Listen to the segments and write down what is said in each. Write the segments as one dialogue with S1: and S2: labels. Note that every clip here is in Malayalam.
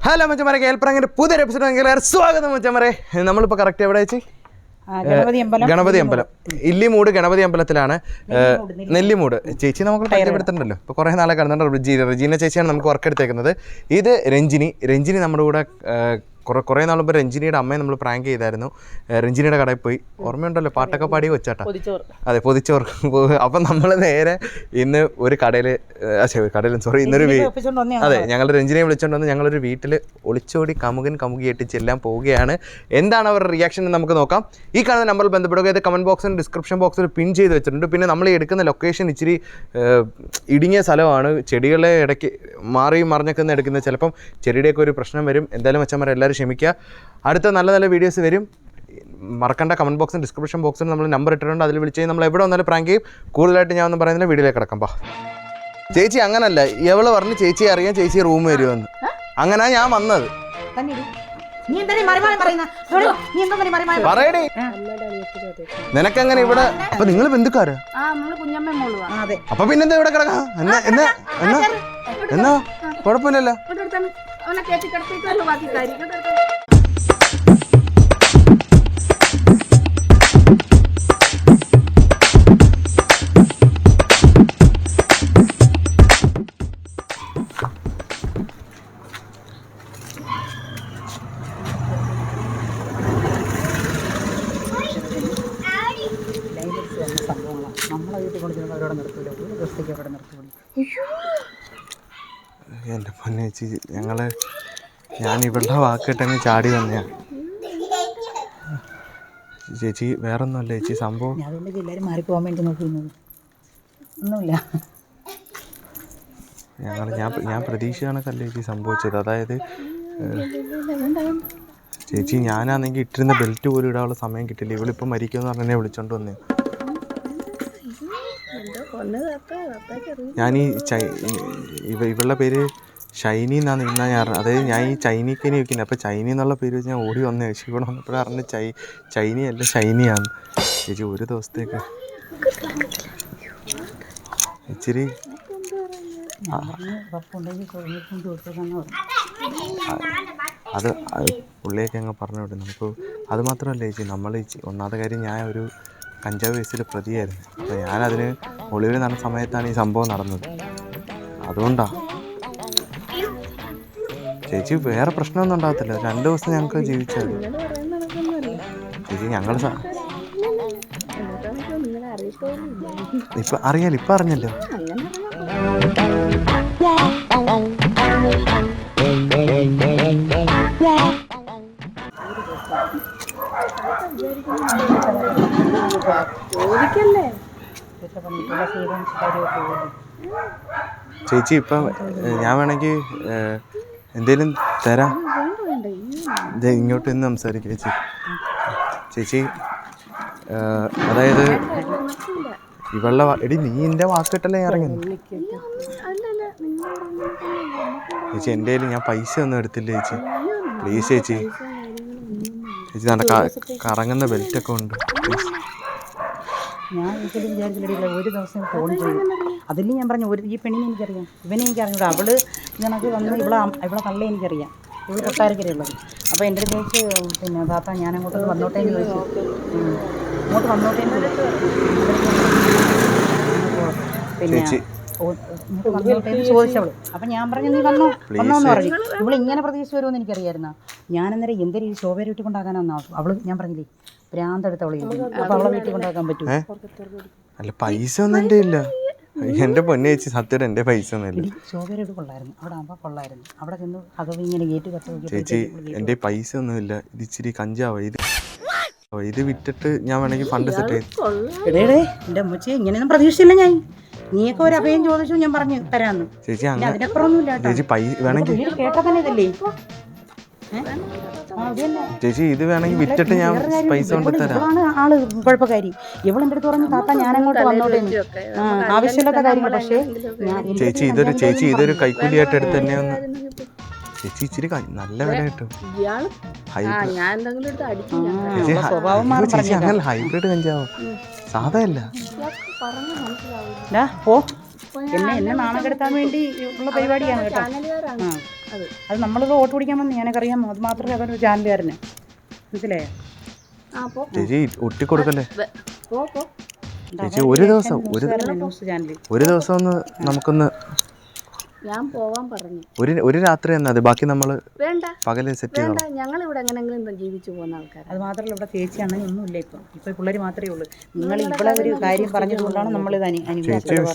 S1: ഹലോ മച്ചമാരെ, കേൾപ്പറങ്ങിൻ്റെ പുതിയൊരു എപ്പിസോഡ് സ്വാഗതം മച്ചമാരെ. നമ്മളിപ്പോൾ കറക്റ്റ് എവിടെ വെച്ച് ഗണപതി അമ്പലം, ഇല്ലിമൂട് ഗണപതി അമ്പലത്തിലാണ്. നെല്ലിമൂട് ചേച്ചി നമുക്ക് പരിചയപ്പെടുത്തുന്നുണ്ടല്ലോ, ഇപ്പോൾ കുറേ നാളെ കാണുന്നുണ്ട്. റജീന ചേച്ചിയാണ് നമുക്ക് വർക്ക് എടുത്തേക്കുന്നത്. ഇത് രഞ്ജിനി നമ്മുടെ കൂടെ കുറേ നാൾ മുമ്പ് രഞ്ജിനിയുടെ അമ്മയെ നമ്മൾ പ്രാങ്ക് ചെയ്തായിരുന്നു. രഞ്ജിനിയുടെ കടയിൽ പോയി, ഓർമ്മയുണ്ടല്ലോ, പാട്ടൊക്കെ പാടി വെച്ചാട്ടാ. അതെ, പൊതിച്ചോറ്. അപ്പം നമ്മൾ നേരെ ഇന്ന് ഒരു അതെ, ഞങ്ങൾ രഞ്ജിനിയെ വിളിച്ചുകൊണ്ട് വന്ന് ഞങ്ങളൊരു വീട്ടിൽ ഒളിച്ചോടി കമുകിയായിട്ട് ചെല്ലാൻ പോവുകയാണ്. എന്താണ് അവരുടെ റിയാക്ഷൻ എന്ന് നമുക്ക് നോക്കാം. ഈ കാണുന്ന നമ്പറിൽ ബന്ധപ്പെടുക. ഇത് കമൻറ്റ് ബോക്സിലും ഡിസ്ക്രിപ്ഷൻ ബോക്സിൽ പിൻ ചെയ്ത് വെച്ചിട്ടുണ്ട്. പിന്നെ നമ്മൾ ഈ എടുക്കുന്ന ലൊക്കേഷൻ ഇച്ചിരി ഇടുങ്ങിയ സ്ഥലമാണ്. ചെടികളെ ഇടയ്ക്ക് മറിഞ്ഞൊക്കെ എടുക്കുന്നത്, ചിലപ്പം ചെടിയുടെയൊക്കെ ഒരു പ്രശ്നം വരും. എന്തായാലും മച്ചന്മാരെ എല്ലാവരും ക്ഷമിക്കുക. അടുത്ത നല്ല നല്ല വീഡിയോസ് വരും. മറക്കണ്ട, കമൻറ്റ് ബോക്സും ഡിസ്ക്രിപ്ഷൻ ബോക്സിൽ നമ്മൾ നമ്പർ ഇട്ടിട്ടുണ്ട്. അതിൽ വിളിച്ച് നമ്മൾ എവിടെ വന്നാലും പ്രാങ്ക് ചെയ്യും. കൂടുതലായിട്ട് ഞാൻ ഒന്നും പറയുന്നില്ല, വീഡിയോയിലേക്ക് കിടക്കാം. ചേച്ചി അങ്ങനല്ല, എവള് പറഞ്ഞ് ചേച്ചിയെ അറിയാം, ചേച്ചി റൂം വരുമെന്ന്. അങ്ങനാ ഞാൻ വന്നത്. പറയടേ, നിനക്കെങ്ങനെ ഇവിടെ? അപ്പൊ നിങ്ങൾ ബന്ധുക്കാരാ? അപ്പൊ പിന്നെന്താ ഇവിടെ കിടക്കാം? എന്നാ കുഴപ്പമില്ലല്ലോ. എൻ്റെ പൊന്നേച്ചി, ഞാൻ ഇവളുടെ വാക്കിട്ടങ്ങ് ചാടി വന്നയാ ചേച്ചി. വേറൊന്നുമല്ല ചേച്ചി, സംഭവം എല്ലാവരും മാറിപ്പോകാൻ വേണ്ടി നോക്കുന്നത് ഒന്നുമില്ല. ഞാൻ പ്രതീക്ഷ കണക്കല്ല ചേച്ചി സംഭവിച്ചത്. അതായത് ചേച്ചി, ഞാനാണെങ്കിൽ ഇട്ടിരുന്ന ബെൽറ്റ് പോലും ഇടാനുള്ള സമയം കിട്ടില്ല. ഇവളിപ്പോൾ മരിക്കുമെന്ന് പറഞ്ഞ് എന്നെ വിളിച്ചോണ്ട് വന്നേ. ഞാൻ ഇവളുടെ പേര് ഷൈനി എന്നാണ് ഞാൻ. അതായത് ഞാൻ ഈ ചൈനീക്കനി വെക്കുന്നത്. അപ്പോൾ ചൈനി എന്നുള്ള പേര് വെച്ച് ഞാൻ ഓടി വന്നേ. ചേച്ചി ഇവിടെ വന്നപ്പോഴാണ് അറിഞ്ഞ ചൈനി അല്ല ഷൈനിയാണ്. ചേച്ചി ഒരു ദിവസത്തേക്ക് ഇച്ചിരി അത് പുള്ളിയൊക്കെ അങ്ങ് പറഞ്ഞു വിടും നമുക്ക്. അത് മാത്രമല്ല ചേച്ചി, നമ്മൾ ഒന്നാമത്തെ കാര്യം, ഞാൻ ഒരു കഞ്ചാവ് കേസിൽ പ്രതിയായിരുന്നു. അപ്പോൾ ഞാനതിന് ഒളിവിൽ നടന്ന സമയത്താണ് ഈ സംഭവം നടന്നത്. അതുകൊണ്ടാണ് ചേച്ചി. വേറെ പ്രശ്നമൊന്നും ഉണ്ടാകത്തില്ല. 2 ദിവസം ഞങ്ങൾക്ക് ജീവിച്ചത് ചേച്ചി. ഞങ്ങൾ ഇപ്പം അറിയാലോ, ഇപ്പം അറിഞ്ഞല്ലോ. ചേച്ചി ഇപ്പം ഞാൻ വേണമെങ്കിൽ എന്തേലും തരാം. ഇങ്ങോട്ട് ഇന്ന് സംസാരിക്കുക ചേച്ചി. അതായത് ഇവളുടെ എടി, നീ എൻ്റെ വാക്കിട്ടല്ലേ ഇറങ്ങി ചേച്ചി. എൻ്റെ കയ്യിൽ ഞാൻ പൈസ ഒന്നും എടുത്തില്ല ചേച്ചി. പ്ലീസ് ചേച്ചി. ചേച്ചി നല്ല കറങ്ങുന്ന ബെൽറ്റൊക്കെ ഉണ്ട്.
S2: ഞാൻ ഒരിക്കലും വിചാരിച്ചില്ല. ഒരു ദിവസം ഫോൺ ചെയ്തു. അതിൽ ഞാൻ പറഞ്ഞു, ഈ പെണ്ണിനെ എനിക്കറിയാം, ഇവനെ എനിക്കറിഞ്ഞൂടാ. അവള് ഇതിനകത്ത് വന്ന് ഇവളെ തള്ളേ എനിക്കറിയാം. ഇവള് കൊട്ടാരക്കരയുള്ളത്. അപ്പോൾ എൻ്റെ അടുത്ത് പിന്നെ താത്ത ഞാൻ അങ്ങോട്ട് വന്നോട്ടേ എന്ന് ചോദിച്ചു. അങ്ങോട്ട് വന്നോട്ടേ എന്ന് ചോദിച്ചു. പിന്നെ ഇങ്ങോട്ട് വന്നോട്ടേ എന്ന് ചോദിച്ചവള്. അപ്പം ഞാൻ പറഞ്ഞു, നീ വന്നോന്ന് പറഞ്ഞു. ഇവളിങ്ങനെ പ്രതീക്ഷിച്ച് വരുമെന്ന് എനിക്കറിയാമായിരുന്നു. ഞാനന്നേരം എന്തൊരു ഈ ശോഭ വീട്ടിൽ കൊണ്ടാക്കാനാന്ന് അവള്. ഞാൻ പറഞ്ഞില്ലേ, ഭ്രാന്തെടുത്ത് അവള്. അപ്പോൾ അവളെ വീട്ടിൽ കൊണ്ടാക്കാൻ പറ്റും?
S1: അല്ല, പൈസ ഒന്നും എൻ്റെ ഇല്ല. എൻ്റെ പൊന്നെ ചേച്ചി, സത്യം എൻ്റെ പൈസ ഒന്നുമില്ല.
S2: ശോഭയുടെ കൊള്ളായിരുന്നു, അവിടെ ആകുമ്പോൾ കൊള്ളായിരുന്നു. അവിടെ ചെന്ന് അതവ് ഇങ്ങനെ ഗേറ്റ് കത്ത്.
S1: ചേച്ചി, എൻ്റെ പൈസ ഒന്നുമില്ല. ഇത് ഇച്ചിരി കഞ്ചാവ്. ഇത് വിറ്റിട്ട് ഞാൻ വേണമെങ്കിൽ ഫണ്ട് സെറ്റ് ചെയ്തു.
S2: എൻ്റെ അമ്മച്ചി, ഇങ്ങനെയൊന്നും പ്രതീക്ഷിച്ചില്ല ഞാൻ. നീയൊക്കെ ഒരു അഭയം ചോദിച്ചു, ഞാൻ പറഞ്ഞു തരാമെന്ന്.
S1: ചേച്ചി
S2: അതിനപ്പുറമൊന്നുമില്ല
S1: ചേച്ചി. വേണമെങ്കിൽ
S2: കേട്ടാ തന്നെ ഇതല്ലേ
S1: ചേച്ചി, ഇത് വേണമെങ്കിൽ വിറ്റിട്ട് ഞാൻ പൈസ കൊണ്ട് തരാം.
S2: ആള് കുഴപ്പക്കാരി. ഇവളെന്റെ അടുത്ത് പറഞ്ഞു, താത്ത ഞാൻ അങ്ങോട്ട് വന്നോട്ടെ, ആവശ്യമില്ലാത്ത കാര്യങ്ങൾ. പക്ഷേ
S1: ചേച്ചി ഇതൊരു കൈക്കൂലിയായിട്ട് എടുത്ത് തന്നെ ഒന്ന് ചേച്ചി. ഇച്ചിരി നല്ല വില കിട്ടും. ചേച്ചി അങ്ങനെ ഹൈബ്രിഡ് കഞ്ചാവോ? സാധയല്ല.
S2: എന്നെ നാണം കെടുത്താൻ വേണ്ടി ഉള്ള പരിപാടിയാണ് കേട്ടോ. അത് നമ്മളിത് വോട്ട് പിടിക്കാൻ വന്ന് ഞാനറിയാം. അത് മാത്രമേ അതൊരു ചാനലുകാരനെ മനസ്സിലായോ?
S1: ചേച്ചി ഒട്ടിക്കൊടുക്കല്ലേ
S3: പോ
S1: ചേച്ചി? ഒരു ദിവസം
S2: ന്യൂസ് ചാനൽ
S1: ഒരു ദിവസം ഒന്ന് നമുക്കൊന്ന്
S3: ഞാൻ പോവാൻ പറഞ്ഞു.
S1: ഒരു രാത്രി തന്നെ അത്, ബാക്കി നമ്മൾ
S3: വേണ്ട
S1: പകല് സെറ്റ്
S3: വേണ്ട,
S1: ചെയ്തോളാം.
S3: ഞങ്ങൾ ഇവിടെ എങ്ങനെങ്കിലും ജീവിച്ചു പോകുന്ന ആൾക്കാർ.
S2: അത് മാത്രമല്ല ഇവിടെ ചേച്ചി അണ്ണൻ ഒന്നുമില്ല. ഇപ്പം പിള്ളേർ മാത്രമേ ഉള്ളൂ. നിങ്ങൾ ഇവിടെ ഒരു കാര്യം പറഞ്ഞതുകൊണ്ടാണ് നമ്മളിത് അനുഭവിച്ചത്.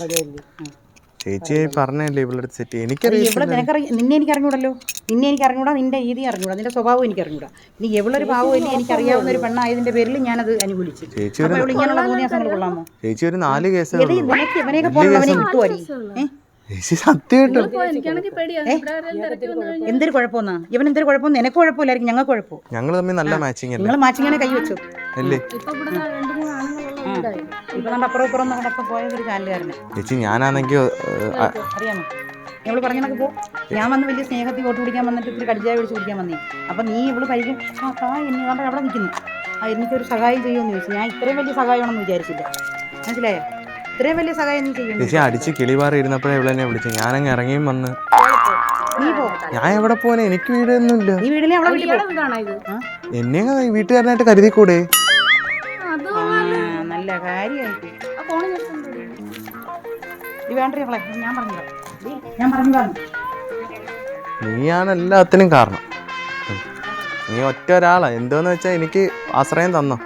S1: ചേച്ചി പറഞ്ഞല്ലേ ഇവിടെ സെറ്റ്.
S2: ഇവിടെ
S1: എനിക്കറിയില്ല.
S2: നിന്നെ എനിക്ക് അറിഞ്ഞൂടല്ലോ. നിന്നെ എനിക്ക് അറിഞ്ഞൂടാ, നിന്റെ രീതി അറിഞ്ഞൂടാ, നിന്റെ സ്വഭാവം എനിക്ക് അറിഞ്ഞൂടാ. ഇനി എവളൊരു ഭാവമല്ലേ എനിക്കറിയാവുന്ന ഒരു പെണ്ണായതിന്റെ പേരിൽ ഞാനത് അനുകൂലിച്ചു. അപ്പോൾ ഇവിടെ ഇങ്ങനെയുള്ള തോന്നിയാസങ്ങൾ കൊള്ളാമോ?
S1: ചേച്ചി ഒരു 4 കേസ്
S2: നിനക്ക് ഇവനെയൊക്കെ പോലെ അവനെ കിട്ടുമായിരിക്കും.
S1: ചേച്ചി സത്യമായിട്ടും
S3: എനിക്കാണെങ്കിൽ പേടിയാണ്. ഇവിടെ ആരെങ്കിലും തിരക്കി വന്നു കഴിഞ്ഞാൽ
S2: എന്തൊരു കുഴപ്പമെന്നാ? ഇവൻ എന്തൊരു കുഴപ്പമെന്ന്? നിനക്ക് കുഴപ്പമില്ലായിരിക്കും, ഞങ്ങൾക്ക് കുഴപ്പം.
S1: ഞങ്ങൾ തമ്മിൽ നല്ല മാച്ചിങ് അല്ലേ?
S2: നിങ്ങൾ മാച്ചിങ്ങനെ കൈ വെച്ചു
S1: അല്ലേ?
S3: ഇപ്പൊ ഇവിടെ 2-3 ആണുങ്ങളുള്ള വീടായി.
S2: ഇപ്പൊ കണ്ട അപ്പുറം ഇപ്പുറം നടക്കം പോയ ഒരു ചാനലുകാരനെ
S1: ചേച്ചി ഞാനാണെങ്കിൽ
S2: അറിയാമോ? ഞങ്ങൾ പറഞ്ഞതൊക്കെ പോ. ഞാൻ വന്ന് വലിയ സ്നേഹത്തിൽ വോട്ട് പിടിക്കാൻ വന്നിട്ട് ഇത്തിരി കടിച്ചായ വിളിച്ച് കുടിക്കാൻ വന്നേ. അപ്പം നീ ഇവള് കഴിക്കും എന്നെ കണ്ട അവിടെ നിൽക്കുന്നു. എനിക്കൊരു സഹായം ചെയ്യുമെന്ന് ചോദിച്ചു. ഞാൻ ഇത്രയും വലിയ സഹായമാണെന്ന് വിചാരിച്ചില്ല. മനസ്സിലായോ? ഇത്രയും വലിയ സഹായം നീ ചെയ്യുന്നു.
S1: ചേച്ചി അടിച്ച് കിളിവാറി ഇരുന്നപ്പോഴേ ഇവിടെ എന്നെ വിളിച്ചു. ഞാനങ്ങ് ഇറങ്ങിയും വന്ന്.
S2: നീ പോ.
S1: ഞാൻ എവിടെ പോനെ? എനിക്ക് വീടൊന്നുമില്ല.
S2: നീ വീട്ടിലെ അവളെ വീട്ടിൽ
S3: ഇയാളുടെ വീടാണോ ഇത്?
S1: എന്നെ വീട്ടുകാരനായിട്ട് കരുതിക്കൂടെ?
S3: അത്
S2: നല്ല കാര്യമായിട്ട്
S3: ആ ഫോണിൽ ഞെട്ടുന്നുണ്ട്.
S2: ഇത് വേണ്ട അവളെ. ഞാൻ പറഞ്ഞതാണ്.
S1: നീയാണ് എല്ലാത്തിനും കാരണം. നീ ഒറ്റ ഒരാളാ. എന്തോന്ന് വെച്ചാൽ എനിക്ക് ആശ്രയം തന്നോ.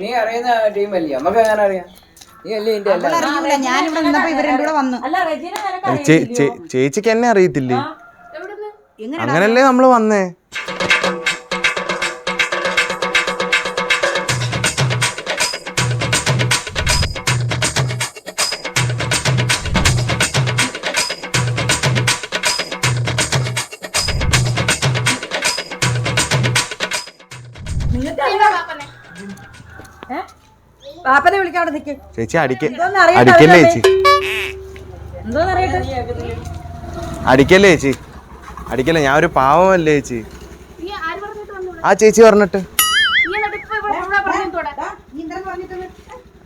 S4: നീ അറിയുന്ന ടീമല്ലേ? നമുക്ക് എങ്ങനെ അറിയാം? നീ അല്ലേ എന്റെ അല്ല.
S2: അറിയൂല. ഞാനിവിടെ നിന്നപ്പോ ഇവർ രണ്ടും കൂടെ വന്നു.
S1: ചേച്ചിക്ക് എന്നെ അറിയത്തില്ലേ?
S3: എവിടുന്ന്?
S1: അങ്ങനല്ലേ നമ്മള് വന്നേ.
S2: പാപ്പനെ വിളിക്കാൻ അവിടെ നിൽക്ക്.
S1: ചേച്ചി അടിക്കല്ലേ ചേച്ചി? അടിക്കല്ലേ ചേച്ചി? അടിക്കല്ലേ? ഞാൻ ഒരു പാവമല്ലേ ചേച്ചി?
S3: നീ ആര് പറഞ്ഞിട്ട് വന്നു ഇവിടെ?
S1: ആ ചേച്ചി പറഞ്ഞിട്ട്.
S3: നീ എന്നിട്ട് ഇപ്പൊ ഇവിടെ പറഞ്ഞിട്ടോടെ?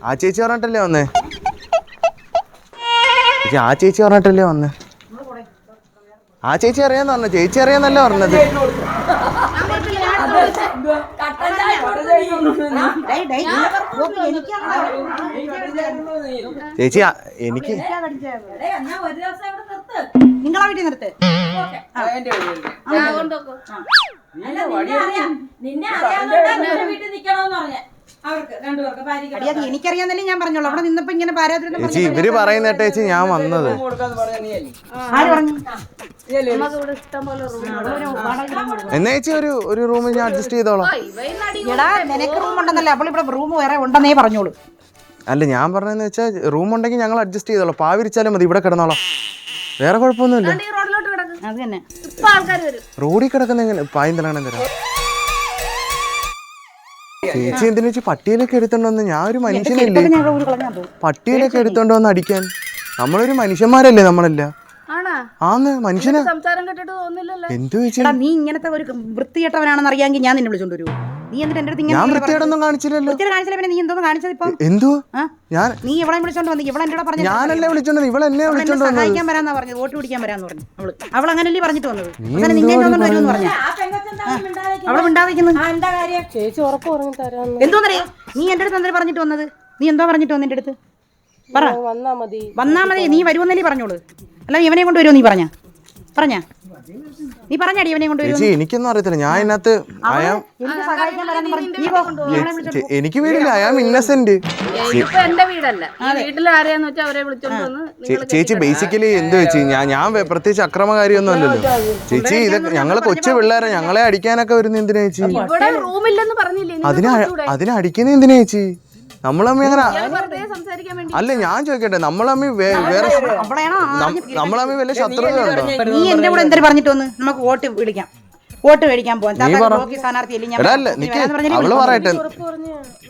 S1: ആ ചേച്ചി പറഞ്ഞിട്ടല്ലേ വന്നേ? ചേച്ചി ആ ചേച്ചി പറഞ്ഞിട്ടല്ലേ വന്നേ? ആ ചേച്ചി അറിയാന്ന് പറഞ്ഞു. ചേച്ചി അറിയാന്നല്ലേ പറഞ്ഞത്? ചേച്ചി എനിക്ക്
S2: നിങ്ങളെ വീട്ടിൽ നിർത്ത്.
S3: ഞാൻ കൊണ്ടുപോക്കോ.
S2: അടിയാതെ എനിക്കറിയാന്നല്ലേ ഞാൻ പറഞ്ഞോളൂ. അവിടെ നിന്നപ്പോ ഇങ്ങനെ പാരാതിരുന്ന
S1: ചേച്ചി ഇവര് പറയുന്ന ചേച്ചി ഞാൻ വന്നത്.
S2: ആര് പറഞ്ഞു?
S3: നമുക്ക് ഇവിടെ ഇഷ്ടം പോലെ റൂം.
S1: എന്നാ ചേച്ചി ഒരു റൂമിൽ ഞാൻ അഡ്ജസ്റ്റ് ചെയ്തോളാം.
S2: എടാ നിനക്ക് റൂം ഉണ്ടെന്നല്ലേ? അപ്പോൾ ഇവിടെ റൂം വേറെ ഉണ്ടെന്നേ പറഞ്ഞോളൂ.
S1: അല്ല ഞാൻ പറഞ്ഞതെന്ന് വെച്ചാൽ റൂം ഉണ്ടെങ്കിൽ ഞങ്ങൾ അഡ്ജസ്റ്റ് ചെയ്തോളാം. പാവിരിച്ചാലും മതി, ഇവിടെ കിടന്നോളാം. വേറെ കുഴപ്പമൊന്നുമില്ല.
S3: റോഡിലോട്ട് കിടക്കും.
S2: അത് തന്നെ.
S3: ഇപ്പൊ ആൾക്കാർ വരും.
S1: റോഡിൽ കിടക്കുന്ന എങ്ങനെ പായം തരാണ് തരാം. ചേച്ചി എന്തിനു വെച്ച് പട്ടിയിലൊക്കെ എടുത്തോണ്ടോന്ന്? ഞാൻ ഒരു മനുഷ്യനല്ലേ? പട്ടിയിലൊക്കെ എടുത്തോണ്ടോന്ന് അടിക്കാൻ? നമ്മളൊരു മനുഷ്യന്മാരല്ലേ നമ്മളെല്ലാം?
S3: ആണാ?
S1: ആന്ന് മനുഷ്യനാ.
S3: സംസാരം കേട്ടിട്ട് തോന്നില്ലല്ലോ.
S1: എന്തു വെച്ചാ?
S2: എടാ നീ ഇങ്ങനത്തെ ഒരു വൃത്തികെട്ടവനാണെന്ന് അറിയാമെങ്കിൽ ഞാൻ നിന്നെ വിളിച്ചോണ്ട് വരുമോ? നീ എന്നിട്ട് എന്റെ അടുത്ത്
S1: ഞാൻ വൃത്തിയോടൊന്നും കാണിച്ചില്ലല്ലോ.
S2: കാണിച്ചില്ല. പിന്നെ നീ എന്തോന്ന് കാണിച്ചത് ഇപ്പം?
S1: എന്തോ ഞാൻ
S2: നീ എവിടെ വിളിച്ചോണ്ട് വന്നു? ഇവിടെ എന്നോട് പറഞ്ഞു
S1: ഞാനല്ലേ വിളിച്ചോണ്ട് ഇവളെ എന്നെ വിളിച്ചോണ്ട് വന്നത്.
S2: സഹായിക്കാൻ വരാന്നാ പറഞ്ഞത്. വോട്ട് പിടിക്കാൻ വരാന്ന് പറഞ്ഞു അവൾ അങ്ങനല്ലേ പറഞ്ഞിട്ട് വന്നത്? അങ്ങനെ നിന്നെ എന്തോന്നും വരുമെന്ന് പറഞ്ഞു. അവള് മിണ്ടാതിരിക്കുന്നു.
S3: ചേച്ചി ഉറപ്പ് പറഞ്ഞു തരാം.
S2: എന്തോന്നറിയാ നീ എന്റെ അടുത്ത് എന്താ പറഞ്ഞിട്ട് വന്നത്? നീ എന്തോ പറഞ്ഞിട്ട് വന്നു എന്റെ അടുത്ത്? പറ.
S3: വന്നാ മതി.
S2: നീ വരുമെന്നല്ലേ പറഞ്ഞോളൂ. അല്ല ഇവനെ കൊണ്ട് വരുമോ? നീ പറഞ്ഞാ നീ പറഞ്ഞാടി ഇവനെ കൊണ്ട്
S1: ചേച്ചി എനിക്കൊന്നും അറിയത്തില്ല. ഞാൻ ഇതിനകത്ത് എനിക്ക് വീടില്ല. I am innocent.
S3: ഇപ്പൊ എന്റെ വീടല്ല. ഈ വീട്ടിൽ ആരെയാന്ന് വെച്ചാൽ അവരെ വിളിച്ചോണ്ട് വന്ന്.
S1: ചേച്ചി ബേസിക്കലി എന്ത് വെച്ച് ഞാൻ പ്രത്യേകിച്ച് അക്രമകാരിയൊന്നും അല്ലല്ലോ ചേച്ചി. ഇത് ഞങ്ങളെ കൊച്ചു പിള്ളേരെ ഞങ്ങളെ അടിക്കാനൊക്കെ വരുന്ന എന്തിനാ ചേച്ചി?
S3: ഇവിടെ റൂമില്ലെന്ന് പറഞ്ഞില്ലേ?
S1: അതിനെ അടിക്കുന്ന എന്തിനാ ചേച്ചി? നമ്മളമ്മ അങ്ങനെ
S3: സംസാരിക്കാൻ വേണ്ടി.
S1: അല്ല ഞാൻ ചോദിക്കട്ടെ, നമ്മളമ്മ വേറെ നമ്മളമ്മ വല്ല ശത്രുതയുണ്ടോ?
S2: നീ എന്റെ കൂടെ എന്തൊരു പറഞ്ഞിട്ട് വന്ന് നമുക്ക് വോട്ട് വോട്ട് മേടിക്കാൻ പോകാൻ സ്ഥാനാർത്ഥിയല്ലേ ഞാൻ
S1: എടാ അല്ല നിക്ക് അവള് പറയട്ടെ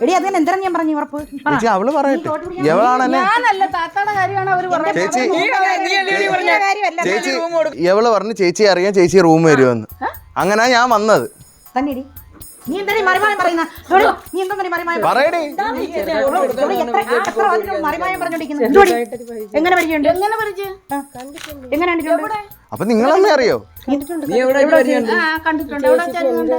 S2: എടി അതിന് എന്താണ് ഞാൻ പറഞ്ഞു ഉറപ്പ്
S1: ചേച്ചി അവള് പറയട്ടെ എവളാണെന്നെ
S3: ഞാനല്ല താത്താടെ കാര്യമാണ് അവര് പറഞ്ഞത്.
S1: ചേച്ചി ചേച്ചി എവള് പറഞ്ഞു ചേച്ചി അറിയാം ചേച്ചി റൂം വരുമെന്ന് അങ്ങനാ ഞാൻ വന്നത്
S2: തന്നെടി നീ എന്താ മറിമായം പറയുന്ന നീ എന്താ മറിമായം
S1: പറയടേ
S2: മറിമായം പറഞ്ഞോണ്ടിരിക്കുന്നത് എങ്ങനെ പരിചയമുണ്ട്
S3: എങ്ങനെ പരിചയം?
S2: എങ്ങനെ കണ്ടിട്ടുണ്ട്
S1: അപ്പൊ നിങ്ങളെന്നെ അറിയോ
S4: നീ എവിടെ പരിചയമുണ്ട്?
S3: കണ്ടിട്ടുണ്ട്. എവിടെ ചെല്ലുന്നുണ്ട്?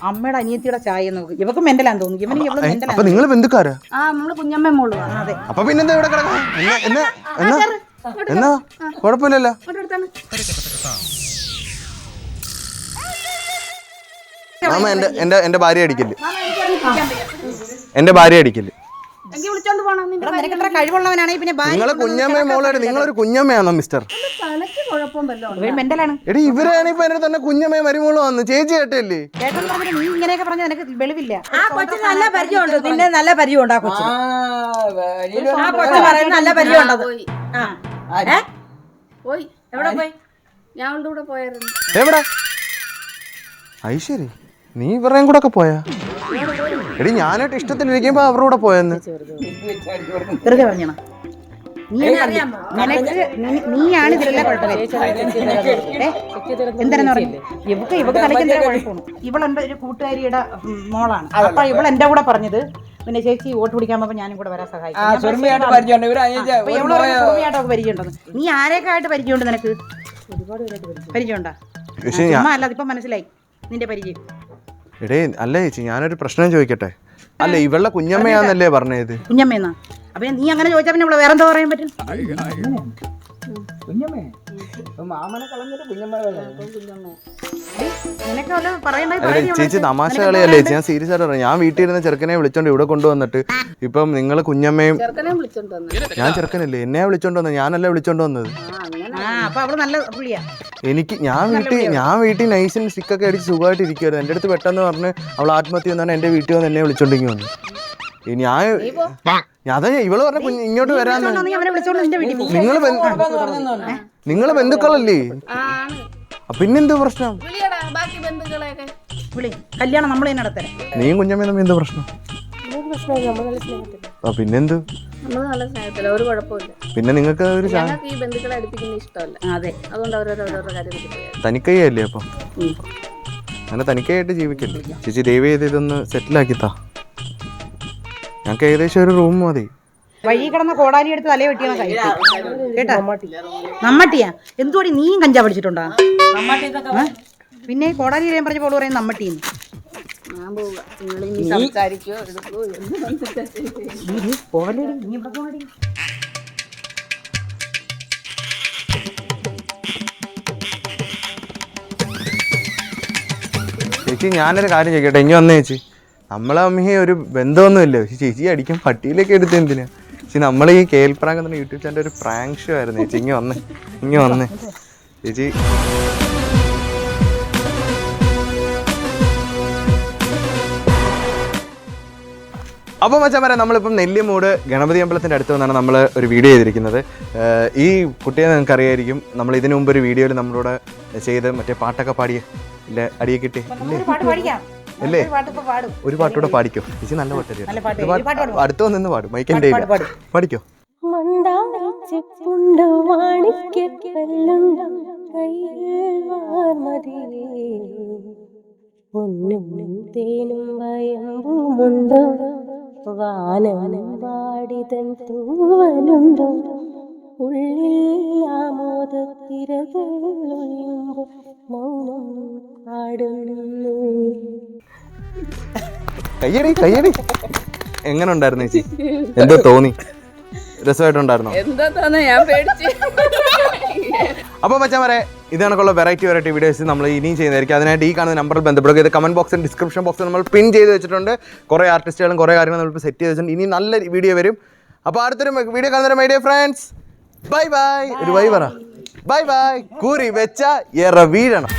S2: അമ്മയുടെ അനിയത്തിയുടെ ചായ നോക്ക് ഇവക്കും മെന്റലാന്ന് തോന്നുന്നു ഇവന് ഇവള്
S1: അപ്പൊ
S2: മെന്റലാണ്
S1: നിങ്ങൾ ബന്ധുക്കാരാ
S3: നമ്മള് കുഞ്ഞമ്മ മോള്
S2: അതെ
S1: അപ്പൊ പിന്നെന്താ ഇവിടെ കിടക്കണം എന്നാ എന്നാ എന്നാ കുഴപ്പമില്ലല്ലോ മാമ എന്റെ ഭാര്യ അടിക്കല് എന്റെ ഭാര്യ അടിക്കല്
S3: എങ്കിൽ വിളിച്ചോണ്ട് പോണം. നിന്റെ
S2: നിനക്കെത്ര കഴിവുള്ളവനാണെങ്കിൽ പിന്നെ
S1: നിങ്ങളെ കുഞ്ഞമ്മ മോളായിട്ട് നിങ്ങളൊരു കുഞ്ഞമ്മയാണോ മിസ്റ്റർ
S3: തലയ്ക്ക് കുഴപ്പം വല്ലോ
S2: മെന്റലാണ്
S1: എടി ഇവരാണ് ഇപ്പൊ എന്നെ തന്നെ കുഞ്ഞമ്മ മരുമോള് വന്ന് ചേച്ചി കേട്ടല്ലേ
S2: ചേട്ടൻ പറഞ്ഞു നീ ഇങ്ങനെയൊക്കെ പറഞ്ഞ നിനക്ക് വെളിവില്ല
S5: ആ കൊച്ചിന് നല്ല പരിചയമുണ്ട് നിന്നെ നല്ല പരിചയമുണ്ട് ആ കൊച്ചിന് ആ കൊച്ചു പറയുന്നത് നല്ല പരിചയമുണ്ടത്
S3: പോയി പോയി
S5: എവിടെ പോയി
S3: ഞാൻ അവളുടെ കൂടെ പോയായിരുന്നു.
S1: എവിടെ ഐശ്വരി നീ ഇവരുടെയും കൂടെ ഒക്കെ പോയാ എടി ഞാനായിട്ട് ഇഷ്ടത്തിലിരിക്കുമ്പോ അവരുടെ കൂടെ പോയെന്ന്
S2: വെറുതെ പറഞ്ഞാ നീയാണ് ഇതിലെല്ലാം കുഴപ്പമില്ല എന്താണെന്ന് പറഞ്ഞു ഇവക്ക് തലയ്ക്ക് എന്താ കുഴപ്പമാണ് ഇവളുണ്ട് ഒരു കൂട്ടുകാരിയുടെ മോളാണ് അപ്പൊ ഇവൾ എന്റെ കൂടെ പറഞ്ഞത് പിന്നെ ചേച്ചി വോട്ട് പിടിക്കാൻ പോകുമ്പോ ഞാനും കൂടെ വരാൻ സഹായിക്കും പരിചയമുണ്ടെന്ന് നീ ആരെയൊക്കെ ആയിട്ട് പരിചയമുണ്ട് നിനക്ക് പരിചയമുണ്ടാ ചുമ്മാ അല്ലാതെ ഇപ്പൊ മനസ്സിലായി നിന്റെ പരിചയം
S1: എടേ അല്ല ചേച്ചി ഞാനൊരു പ്രശ്നം ചോദിക്കട്ടെ അല്ല ഇവളുടെ കുഞ്ഞമ്മയാന്നല്ലേ പറഞ്ഞത്
S2: കുഞ്ഞമ്മയെന്നാ അപ്പൊ നീ അങ്ങനെ ചോദിച്ചാ പിന്നെ ഇവിടെ വേറെന്താ പറയാൻ പറ്റും
S4: കുഞ്ഞമ്മേ മാമനെ കളഞ്ഞിട്ട് കുഞ്ഞമ്മ
S2: നിനക്ക് വല്ല പറയണ്ടേ
S1: അതെ ചേച്ചി തമാശ കളിയല്ലേ ചേച്ചി ഞാൻ സീരിയസ് ആയിട്ട് പറയാം ഞാൻ വീട്ടിൽ ഇരുന്ന ചെറുക്കനെ വിളിച്ചോണ്ട് ഇവിടെ കൊണ്ടുവന്നിട്ട് ഇപ്പം നിങ്ങൾ കുഞ്ഞമ്മയും
S3: ചെറുക്കനെ വിളിച്ചോണ്ട് വന്നു.
S1: ഞാൻ ചെറുക്കനല്ലേ എന്നെ വിളിച്ചോണ്ട് വന്നത് ഞാനല്ലേ വിളിച്ചോണ്ട് വന്നത്
S2: അപ്പൊ അവള് നല്ല പുള്ളിയാ
S1: എനിക്ക് ഞാൻ വീട്ടിൽ നൈസിന് സ്റ്റിക്കൊക്കെ അടിച്ച് സുഖമായിട്ട് ഇരിക്കുവായിരുന്നു എൻ്റെ അടുത്ത് പെട്ടെന്ന് പറഞ്ഞ് അവൾ ആത്മഹത്യ വന്നാണ് എൻ്റെ വീട്ടിൽ വന്ന് എന്നെ വിളിച്ചോണ്ടെങ്കിൽ വന്നു അതാ ഇവള് പറഞ്ഞ ഇങ്ങോട്ട് വരാന്ന് നിങ്ങള് ബന്ധുക്കളല്ലേ പിന്നെന്ത് പ്രശ്നം
S3: വിളിയടാ ബാക്കി ബന്ധുക്കളെയൊക്കെ.
S2: വിളി കല്യാണം നമ്മൾ തന്നെ നടത്തരാം
S1: നീ കുഞ്ഞമ്മ തമ്മിൽ എന്ത് പ്രശ്നം പിന്നെന്ത്
S3: നമ്മള് നല്ല സ്നേഹത്തില്ല, ഒരു കുഴപ്പമില്ല.
S1: പിന്നെ നിങ്ങൾക്ക് ഒരു
S3: ഞങ്ങൾക്ക് ഈ ബന്ധുക്കളെ അടുപ്പിക്കുന്ന ഇഷ്ടമല്ല.
S2: അതെ
S3: അതുകൊണ്ട് അവരവരുടെ കാര്യം പോയാൽ
S1: തനിക്കയ്യല്ലേ അപ്പം അങ്ങനെ തനിക്കായിട്ട് ജീവിക്കല്ലേ ചേച്ചി ദയവ് ചെയ്ത് ഇതൊന്ന് സെറ്റിലാക്കിത്താ ഞങ്ങൾക്ക് ഏകദേശം ഒരു റൂം മതി
S2: വഴി കിടന്ന കോടാലി എടുത്ത് തലയെ വെട്ടിയാണ് കേട്ടാ നമ്മട്ടിയാ എന്തുകൂടി നീയും കഞ്ചാവ് പഠിച്ചിട്ടുണ്ടാ പിന്നെ കോടാലി ഞാൻ പറഞ്ഞപ്പോൾ പറയും നമ്മട്ടിന്ന്
S3: ഞാൻ പോവുക. നിങ്ങൾ ഇനി സംസാരിക്കോ
S1: ചേച്ചി ഞാനൊരു കാര്യം ചോദിക്കട്ടെ ഇനി വന്നേ ചേച്ചി നമ്മളെ അമ്മയെ ഒരു ബന്ധമൊന്നുമില്ല പക്ഷെ ചേച്ചി അടിക്കും പട്ടിയിലേക്ക് എടുത്ത് എന്തിനാ ചേച്ചി നമ്മളെ ഈ കേൽ പ്രാങ്ക് എന്ന യൂട്യൂബ് ചാനൽ ഒരു പ്രാങ്ക് ഷോ ആയിരുന്നു ചേച്ചി ഇങ്ങ് വന്നേ ചേച്ചി അപ്പോൾ മച്ചാമാരെ നമ്മളിപ്പം നെല്ലിമൂട് ഗണപതി അമ്പലത്തിൻ്റെ അടുത്ത് വന്നാണ് നമ്മൾ ഒരു വീഡിയോ ചെയ്തിരിക്കുന്നത്. ഈ കുട്ടിയെ നിങ്ങൾക്ക് അറിയായിരിക്കും, നമ്മൾ ഇതിനു മുമ്പ് ഒരു വീഡിയോയിൽ നമ്മളോട് ചെയ്ത് മറ്റേ പാട്ടൊക്കെ പാടിയ ഇല്ല അടിയെ കിട്ടി അല്ലേ ഒരു പാട്ടൂടെ പാടിക്കോ ചേച്ചി നല്ല പാട്ട് അടുത്ത് വന്ന് പാടും മൈക്കിൻ്റെ പാടിക്കോ
S6: വാനനം വാടിതൻ തൂവലുണ്ടോ ഉള്ളിൽ ആമോദത്തിരകളുമ്പോ മൗനം പാടുന്നു.
S1: കയ്യടി എങ്ങനെ ഉണ്ടായിരുന്നു ചേച്ചി? എന്തോ തോന്നി? രസമായിട്ടുണ്ടായിരുന്നോ?
S3: എന്താ തോന്നുന്നു, ഞാൻ പേടിച്ചു.
S1: അപ്പോൾ മച്ചാമാരെ ഇതാണൊക്കെയുള്ള വെറൈറ്റി വീഡിയോസ് നമ്മൾ ഇനിയും ചെയ്യുന്നതായിരിക്കും. അതിനായിട്ട് ഈ കാണുന്ന നമ്പറിൽ ബന്ധപ്പെടുക. ഇത് കമൻറ്റ് ബോക്സിലും ഡിസ്ക്രിപ്ഷൻ ബോക്സിൽ നമ്മൾ പിൻ ചെയ്ത് വെച്ചിട്ടുണ്ട്. കുറേ ആർട്ടിസ്റ്റുകളും കുറേ കാര്യങ്ങളും നമ്മൾ സെറ്റ് ചെയ്ത് വെച്ചിട്ടുണ്ട്. ഇനി നല്ല വീഡിയോ വരും. അപ്പോൾ അടുത്തൊരു വീഡിയോ കാണുന്ന my dear friends, bye bye. ഒരു ബൈ പറ. Bye bye. കൂറി വെച്ച എറ വീഴണം.